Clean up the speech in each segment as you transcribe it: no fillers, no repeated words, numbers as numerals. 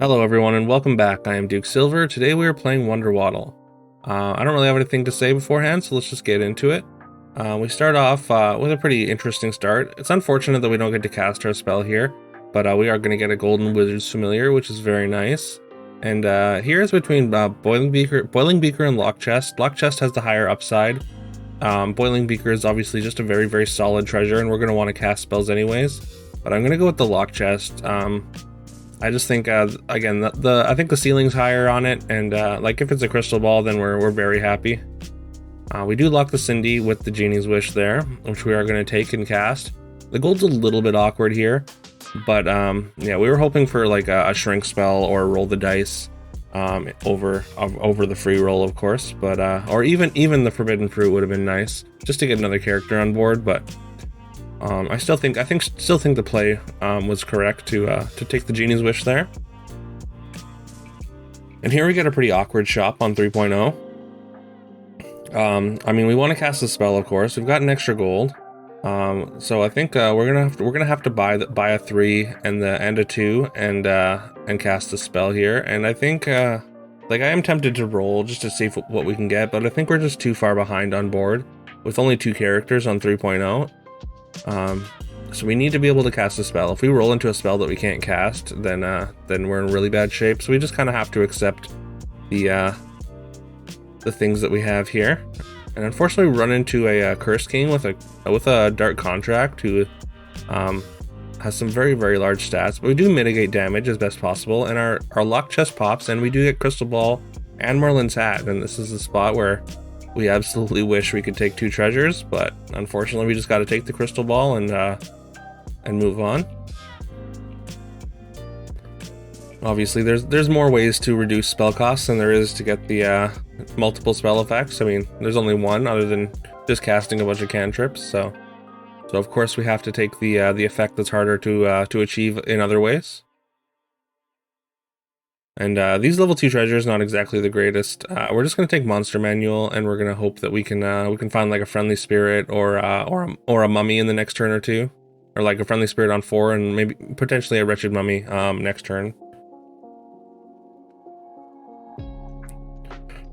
Hello everyone and welcome back. I am Duke Silver. Today we are playing Waddle. I don't really have anything to say beforehand, so let's just get into it. We start off with a pretty interesting start. It's unfortunate that we don't get to cast our spell here, but we are going to get a Golden Wizard's Familiar, which is very nice. And here is between Boiling Beaker and Lock Chest. Lock Chest has the higher upside. Boiling Beaker is obviously just a very, very solid treasure, and we're going to want to cast spells anyways. But I'm going to go with the Lock Chest. I just think, again, I think the ceiling's higher on it, and like if it's a crystal ball, then we're very happy. We do lock the Cindy with the Genie's Wish there, which we are going to take and cast. The gold's a little bit awkward here, but yeah, we were hoping for like a shrink spell or roll the dice over the free roll, of course, but or even the Forbidden Fruit would have been nice just to get another character on board, but. I still think the play was correct to take the Genie's Wish there. And here we get a pretty awkward shop on 3.0. I mean, we want to cast the spell, of course. We've got an extra gold, so I think we're gonna have to buy a 3 and a 2 and cast the spell here. And I think like I am tempted to roll just to see what we can get, but I think we're just too far behind on board with only 2 characters on 3.0. So we need to be able to cast a spell. If we roll into a spell that we can't cast, then we're in really bad shape. So we just kind of have to accept the things that we have here. And unfortunately, we run into a Curse King with a Dark Contract who has some very, very large stats. But we do mitigate damage as best possible, and our Lock Chest pops, and we do get Crystal Ball and Merlin's Hat. And this is the spot where we absolutely wish we could take 2 treasures, but unfortunately we just got to take the crystal ball and move on. Obviously there's more ways to reduce spell costs than there is to get the multiple spell effects. I mean, there's only one other than just casting a bunch of cantrips, so of course we have to take the effect that's harder to achieve in other ways. And these level 2 treasures not exactly the greatest. We're just gonna take Monster Manual, and we're gonna hope that we can find like a Friendly Spirit or a Mummy in the next turn or two, or like a Friendly Spirit on 4 and maybe potentially a Wretched Mummy next turn.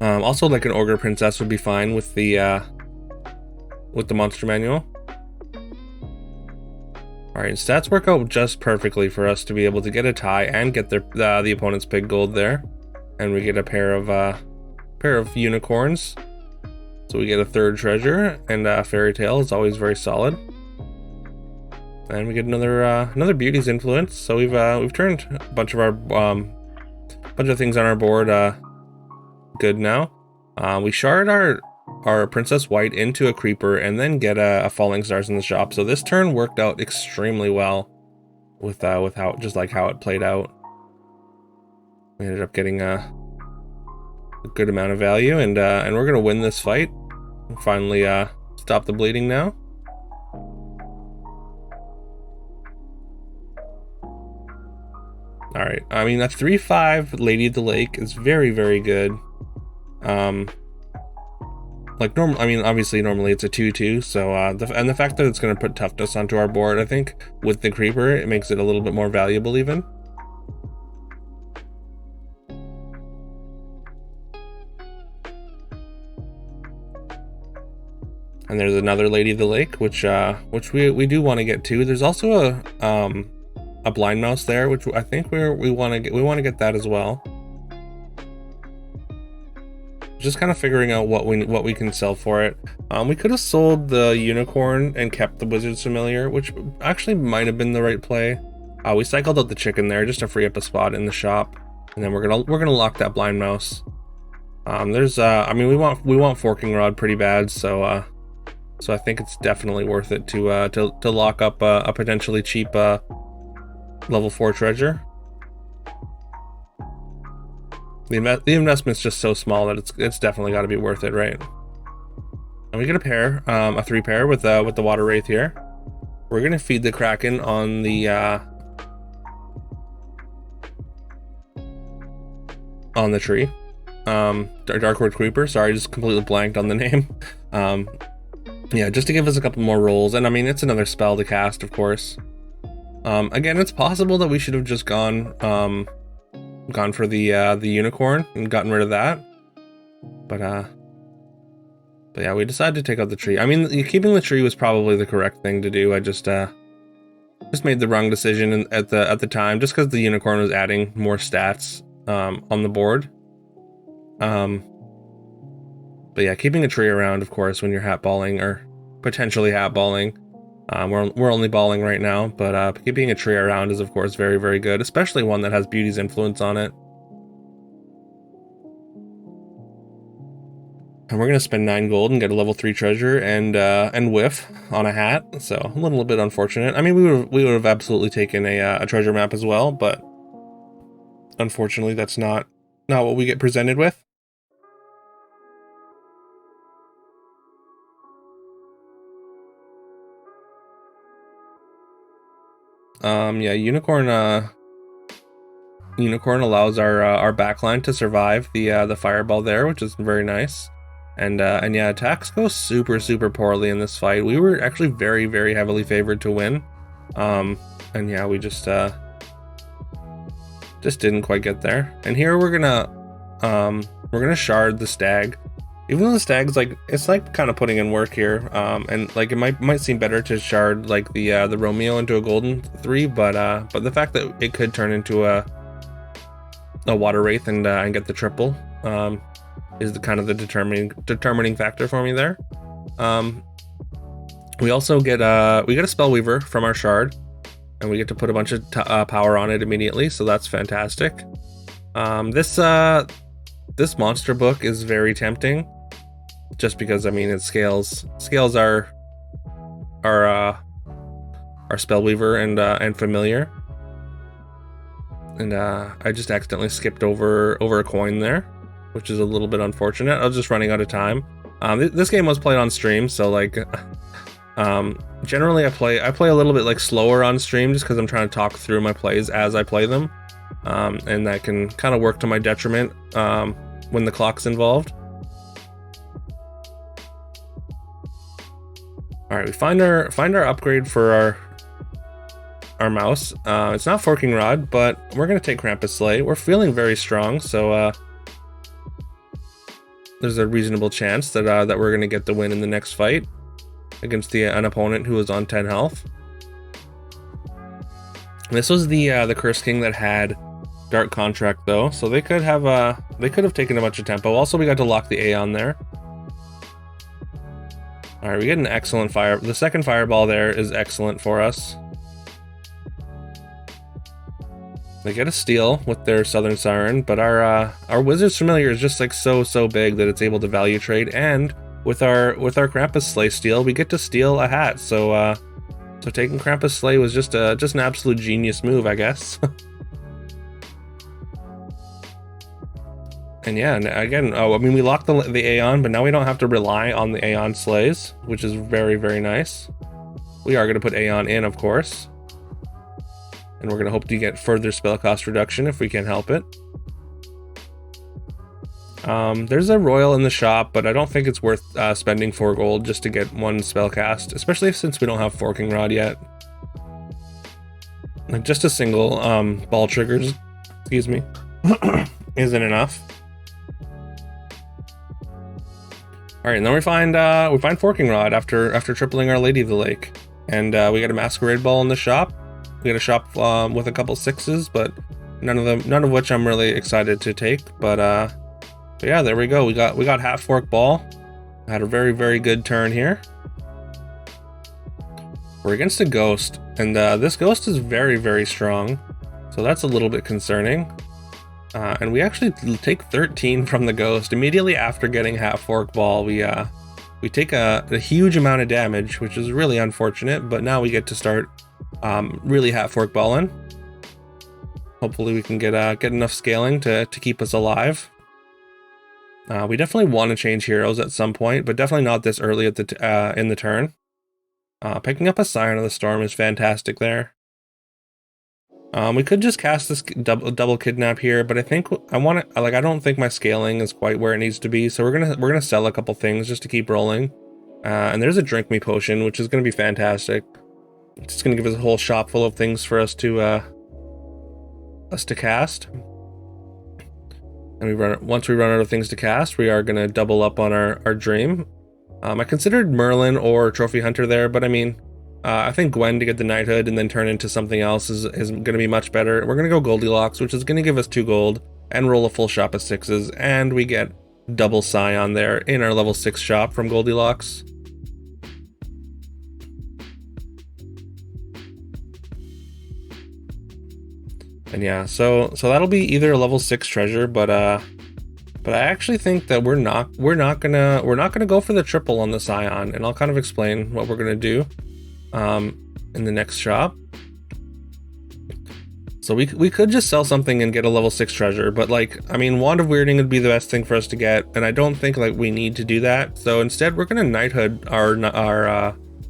Also, like an Ogre Princess would be fine with the Monster Manual. Alright, stats work out just perfectly for us to be able to get a tie and get the opponent's pig gold there. And we get a pair of unicorns. So we get a 3rd treasure, and Fairy Tale is always very solid. And we get another Beauty's Influence. So we've turned a bunch of things on our board good now. We shard our Princess White into a creeper and then get a Falling Stars in the shop. So this turn worked out extremely well with how it played out. We ended up getting a good amount of value, and we're gonna win this fight. Finally stop the bleeding now. Alright, I mean, a 3/5 Lady of the Lake is very, very good. Like normal, I mean, obviously normally it's a 2/2, so and the fact that it's going to put toughness onto our board, I think with the creeper it makes it a little bit more valuable even. And there's another Lady of the Lake, which we do want to get to. There's also a Blind Mouse there, which I think we want to get that as well. Just kind of figuring out what we can sell for it. We could have sold the unicorn and kept the Wizard's Familiar, which actually might have been the right play. We cycled out the chicken there just to free up a spot in the shop, and then we're gonna lock that Blind Mouse. I mean, we want Forking Rod pretty bad, so I think it's definitely worth it to lock up a potentially cheap level 4 treasure. The investment's just so small that it's definitely got to be worth it, right? And we get a 3-pair with the Water Wraith here. We're gonna feed the Kraken on the tree. Darkwood Creeper. Sorry, just completely blanked on the name. Yeah, just to give us a couple more rolls, and I mean it's another spell to cast, of course. Again, it's possible that we should have just gone gone for the unicorn and gotten rid of that. But yeah, we decided to take out the tree. I mean, keeping the tree was probably the correct thing to do. I just made the wrong decision at the time, just because the unicorn was adding more stats on the board. But yeah, keeping a tree around, of course, when you're hat balling or potentially hat balling. We're only balling right now, but keeping a tree around is, of course, very, very good, especially one that has Beauty's influence on it. And we're gonna spend 9 gold and get a level 3 treasure and whiff on a hat. So a little bit unfortunate. I mean, we would have absolutely taken a treasure map as well, but unfortunately, that's not what we get presented with. Yeah, unicorn allows our backline to survive the fireball there, which is very nice. And yeah, attacks go super, super poorly in this fight. We were actually very, very heavily favored to win. And yeah, we just didn't quite get there. And here we're gonna shard the stag. Even though the stag's like, it's like kind of putting in work here, and like it might seem better to shard like the Romeo into a golden 3, but the fact that it could turn into a water wraith and get the triple is the kind of the determining factor for me there. We also get a spell weaver from our shard, and we get to put a bunch of power on it immediately, so that's fantastic. This monster book is very tempting, just because I mean it scales our spellweaver and familiar, and I just accidentally skipped over a coin there, which is a little bit unfortunate. I was just running out of time. This game was played on stream, so like generally I play a little bit like slower on stream, just because I'm trying to talk through my plays as I play them, and that can kind of work to my detriment when the clock's involved. All right, we find our upgrade for our mouse. It's not Forking Rod, but we're gonna take Krampus Slay. We're feeling very strong, so there's a reasonable chance that we're gonna get the win in the next fight against an opponent who was on 10 health. This was the Curse King that had Dark Contract though, so they could have taken a bunch of tempo. Also, we got to lock the Aeon there. All right, we get an excellent fire. The second fireball there is excellent for us. They get a steal with their Southern Siren, but our Wizard's Familiar is just like so big that it's able to value trade, and with our Krampus Slay steal, we get to steal a hat. So taking Krampus Slay was just an absolute genius move, I guess. And yeah, and again, I mean, we locked the Aeon, but now we don't have to rely on the Aeon Slays, which is very, very nice. We are going to put Aeon in, of course. And we're going to hope to get further spell cost reduction if we can help it. There's a Royal in the shop, but I don't think it's worth spending 4 gold just to get 1 spell cast, especially since we don't have Forking Rod yet. Like, just a single ball triggers, excuse me, isn't enough. All right, and then we find Forking Rod after tripling our Lady of the Lake, and we got a Masquerade Ball in the shop. We got a shop with a couple 6s, but none of which I'm really excited to take. But yeah, there we go. We got Half Fork Ball. Had a very, very good turn here. We're against a Ghost, and this Ghost is very, very strong, so that's a little bit concerning. And we actually take 13 from the Ghost. Immediately after getting Half Fork Ball, we take a huge amount of damage, which is really unfortunate, but now we get to start really Half Fork Balling. Hopefully we can get enough scaling to keep us alive. We definitely want to change heroes at some point, but definitely not this early at in the turn. Picking up a Scion of the Storm is fantastic there. We could just cast this double kidnap here, but I think I don't think my scaling is quite where it needs to be, so we're gonna sell a couple things just to keep rolling. And there's a Drink Me potion, which is gonna be fantastic. It's gonna give us a whole shop full of things for us to cast. And once we run out of things to cast, we are going to double up on our dream. I considered Merlin or Trophy Hunter there, but I mean, I think Gwen to get the knighthood and then turn into something else is going to be much better. We're going to go Goldilocks, which is going to give us 2 gold and roll a full shop of 6s, and we get double Scion there in our level 6 shop from Goldilocks. And yeah, so that'll be either a level 6 treasure, but I actually think that we're not gonna go for the triple on the Scion, and I'll kind of explain what we're gonna do in the next shop. So we could just sell something and get a level 6 treasure, but like, I mean, Wand of Weirding would be the best thing for us to get, and I don't think like we need to do that. So instead, we're gonna knighthood our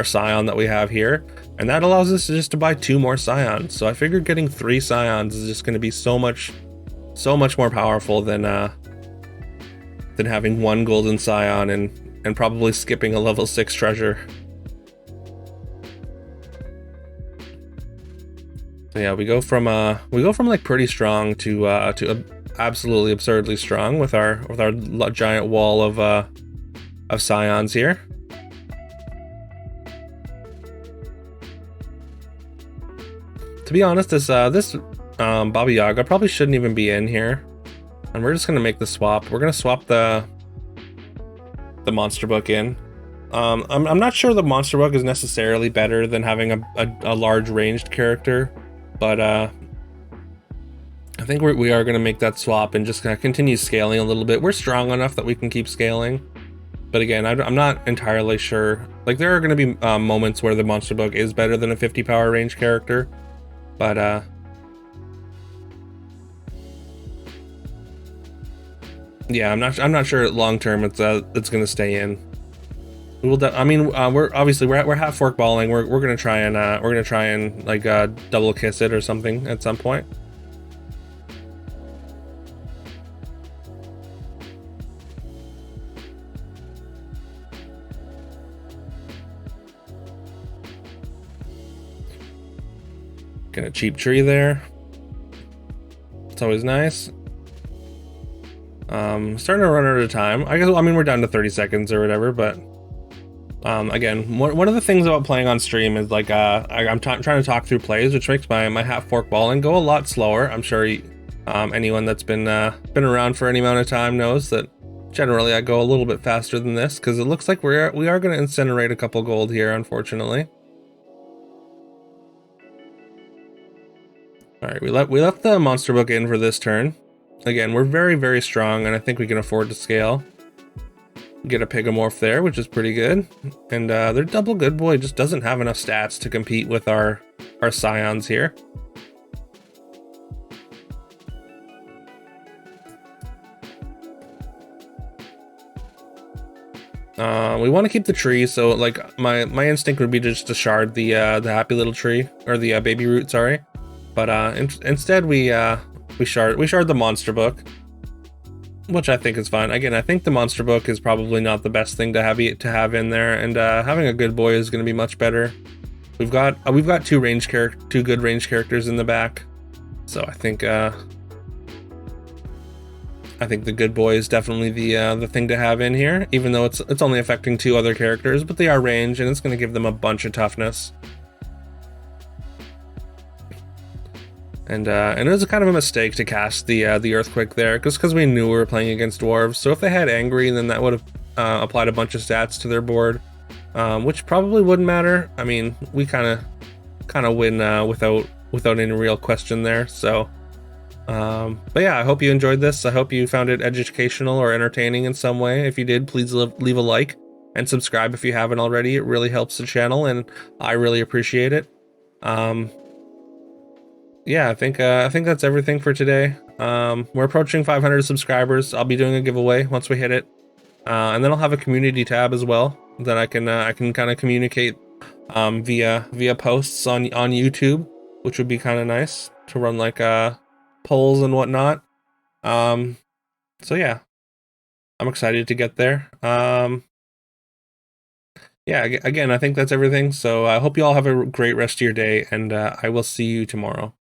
Scion that we have here, and that allows us to buy 2 more Scions. So I figured getting 3 Scions is just gonna be so much more powerful than having 1 golden Scion and probably skipping a level 6 treasure. So yeah, we go from like pretty strong to absolutely absurdly strong with our giant wall of Scions here. To be honest, this Baba Yaga probably shouldn't even be in here, and we're just gonna make the swap. We're gonna swap the monster book in. I'm not sure the monster book is necessarily better than having a large ranged character, but I think we are going to make that swap and just kind of continue scaling a little bit. We're strong enough that we can keep scaling, but again, I'm not entirely sure. Like, there are going to be moments where the monster book is better than a 50 power range character, but yeah, I'm not sure long term it's going to stay in. We will. I mean, we're half fork balling. We're gonna try and like double kiss it or something at some point. Get a cheap tree there. It's always nice. Starting to run out of time. I guess. I mean, we're down to 30 seconds or whatever, but. Again, one of the things about playing on stream is like I'm trying to talk through plays, which makes my half fork balling go a lot slower. I'm sure anyone that's been around for any amount of time knows that generally I go a little bit faster than this, because it looks like we are going to incinerate a couple gold here, unfortunately. All right, we left the monster book in for this turn. Again, we're very, very strong, and I think we can afford to scale. Get a Pigomorph there, which is pretty good. And their double good boy just doesn't have enough stats to compete with our Scions here. We want to keep the tree, so like my instinct would be just to shard the happy little tree, or the baby root, sorry. But instead we shard the monster book, which I think is fine. Again, I think the monster book is probably not the best thing to have in there, and having a good boy is going to be much better. We've got 2 good range characters in the back, so I think the good boy is definitely the thing to have in here, even though it's only affecting 2 other characters, but they are range and it's going to give them a bunch of toughness. And it was kind of a mistake to cast the Earthquake there, because we knew we were playing against dwarves. So if they had Angry, then that would have applied a bunch of stats to their board, which probably wouldn't matter. I mean, we kind of win without any real question there. So, but yeah, I hope you enjoyed this. I hope you found it educational or entertaining in some way. If you did, please leave a like and subscribe if you haven't already. It really helps the channel, and I really appreciate it. Yeah, I think that's everything for today. We're approaching 500 subscribers. I'll be doing a giveaway once we hit it, and then I'll have a community tab as well that I can kind of communicate via posts on YouTube, which would be kind of nice to run like polls and whatnot. So yeah, I'm excited to get there. Yeah, again, I think that's everything. So I hope you all have a great rest of your day, and I will see you tomorrow.